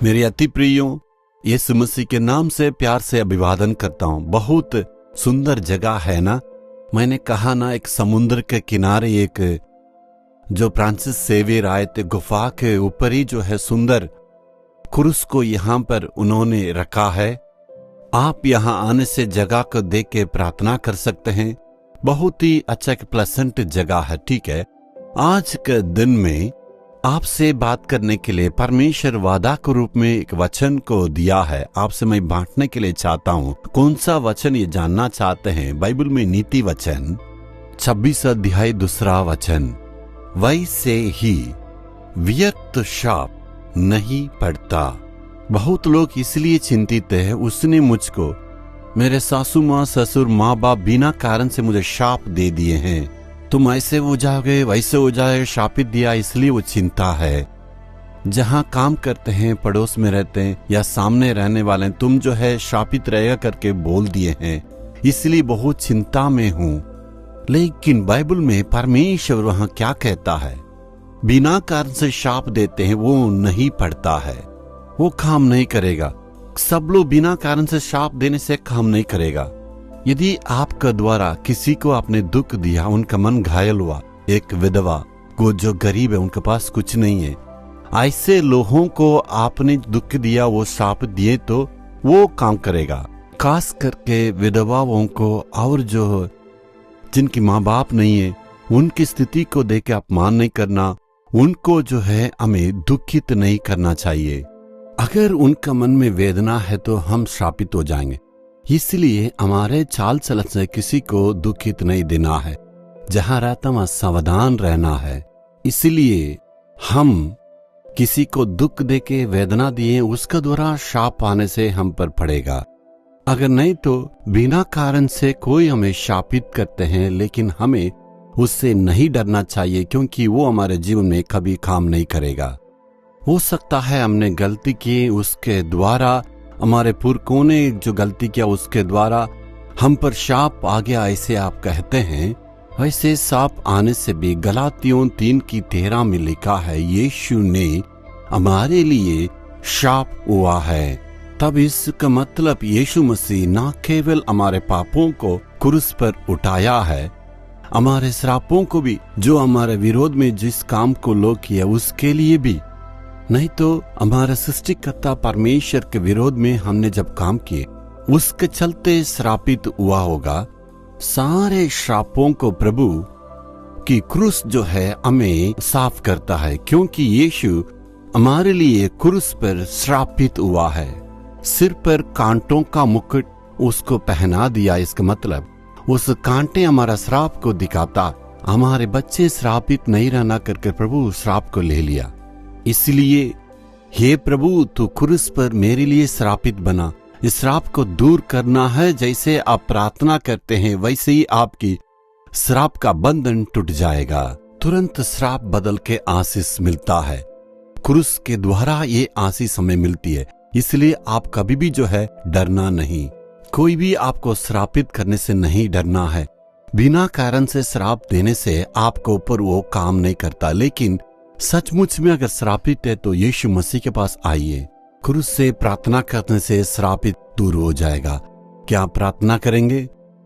मेरे अति प्रियों, यीशु मसीह के नाम से प्यार से अभिवादन करता हूँ। बहुत सुंदर जगह है ना। मैंने कहा ना, एक समुद्र के किनारे एक जो फ्रांसिस सेवियर आए थे, गुफा के ऊपर ही जो है सुंदर क्रूस को यहाँ पर उन्होंने रखा है। आप यहाँ आने से जगह को देख के प्रार्थना कर सकते हैं। बहुत ही अच्छा एक प्लेसेंट जगह है। ठीक है, आज के दिन में आपसे बात करने के लिए परमेश्वर वादा के रूप में एक वचन को दिया है, आपसे मैं बांटने के लिए चाहता हूँ। कौन सा वचन ये जानना चाहते हैं? बाइबल में नीति वचन 26 अध्याय 2 वचन, वैसे ही व्यर्थ शाप नहीं पड़ता। बहुत लोग इसलिए चिंतित है, उसने मुझको, मेरे सासू माँ ससुर माँ बाप बिना कारण से मुझे शाप दे दिए हैं, तुम ऐसे हो जाओगे वैसे हो जाए, शापित दिया, इसलिए वो चिंता है। जहां काम करते हैं, पड़ोस में रहते हैं या सामने रहने वाले, तुम जो है शापित रहेगा करके बोल दिए हैं, इसलिए बहुत चिंता में हूं। लेकिन बाइबल में परमेश्वर वहां क्या कहता है? बिना कारण से शाप देते हैं, वो नहीं पड़ता है, वो काम नहीं करेगा। सब लोग बिना कारण से शाप देने से काम नहीं करेगा। यदि आपका द्वारा किसी को आपने दुख दिया, उनका मन घायल हुआ, एक विधवा को जो गरीब है, उनके पास कुछ नहीं है, ऐसे लोगों को आपने दुख दिया, वो शाप दिए, तो वो काम करेगा। खास करके विधवाओं को और जो जिनकी माँ बाप नहीं है, उनकी स्थिति को देख के अपमान नहीं करना, उनको जो है हमें दुखित नहीं करना चाहिए। अगर उनका मन में वेदना है तो हम शापित हो जाएंगे। इसलिए हमारे चाल चलन से किसी को दुखित नहीं देना है, जहां रहता वहां सावधान रहना है। इसलिए हम किसी को दुख देके वेदना दिए, उसका द्वारा शाप आने से हम पर पड़ेगा। अगर नहीं तो बिना कारण से कोई हमें शापित करते हैं, लेकिन हमें उससे नहीं डरना चाहिए, क्योंकि वो हमारे जीवन में कभी काम नहीं करेगा। हो सकता है हमने गलती की, उसके द्वारा हमारे पुरखों ने जो गलती किया उसके द्वारा हम पर शाप आ गया, ऐसे आप कहते हैं। वैसे शाप आने से भी गलातियों 3:13 में लिखा है, यीशु ने हमारे लिए शाप हुआ है। तब इसका मतलब यीशु मसीह न केवल हमारे पापों को क्रूस पर उठाया है, हमारे श्रापों को भी, जो हमारे विरोध में जिस काम को लोग किया उसके लिए भी। नहीं तो हमारा सृष्टिकर्ता परमेश्वर के विरोध में हमने जब काम किए, उसके चलते श्रापित हुआ होगा। सारे श्रापों को प्रभु की क्रूस जो है हमें साफ करता है, क्योंकि यीशु हमारे लिए क्रूस पर श्रापित हुआ है। सिर पर कांटों का मुकुट उसको पहना दिया। इसका मतलब उस कांटे हमारा श्राप को दिखाता। हमारे बच्चे श्रापित नहीं रहना करके प्रभु श्राप को ले लिया। इसलिए हे प्रभु, तू क्रूस पर मेरे लिए श्रापित बना। इस श्राप को दूर करना है। जैसे आप प्रार्थना करते हैं, वैसे ही आपकी श्राप का बंधन टूट जाएगा। तुरंत श्राप बदल के आशीष मिलता है। क्रूस के द्वारा ये आशीष हमें मिलती है। इसलिए आप कभी भी जो है डरना नहीं। कोई भी आपको श्रापित करने से नहीं डरना है। बिना कारण से श्राप देने से आपके ऊपर वो काम नहीं करता। लेकिन सचमुच में अगर श्रापित है तो यीशु मसीह के पास आइए। क्रूस से प्रार्थना करने से श्रापित दूर हो जाएगा। क्या प्रार्थना करेंगे?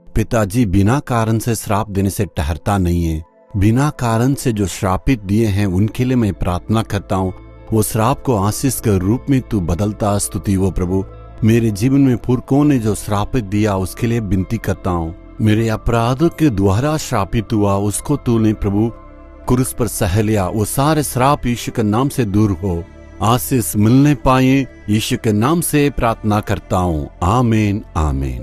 पिताजी, बिना कारण से श्राप देने से ठहरता नहीं है। बिना कारण से जो श्रापित दिए हैं उनके लिए मैं प्रार्थना करता हूँ। वो श्राप को आशीष के रूप में तू बदलता। स्तुति हो प्रभु। मेरे जीवन में पुरखों ने जो श्रापित दिया उसके लिए विनती करता हूँ। मेरे अपराधों के द्वारा श्रापित हुआ, उसको तूने प्रभु क्रूस पर सह लिया। वो सारे श्राप यीशु के नाम से दूर हो, आशीष मिलने पाए। यीशु के नाम से प्रार्थना करता हूँ। आमीन, आमीन।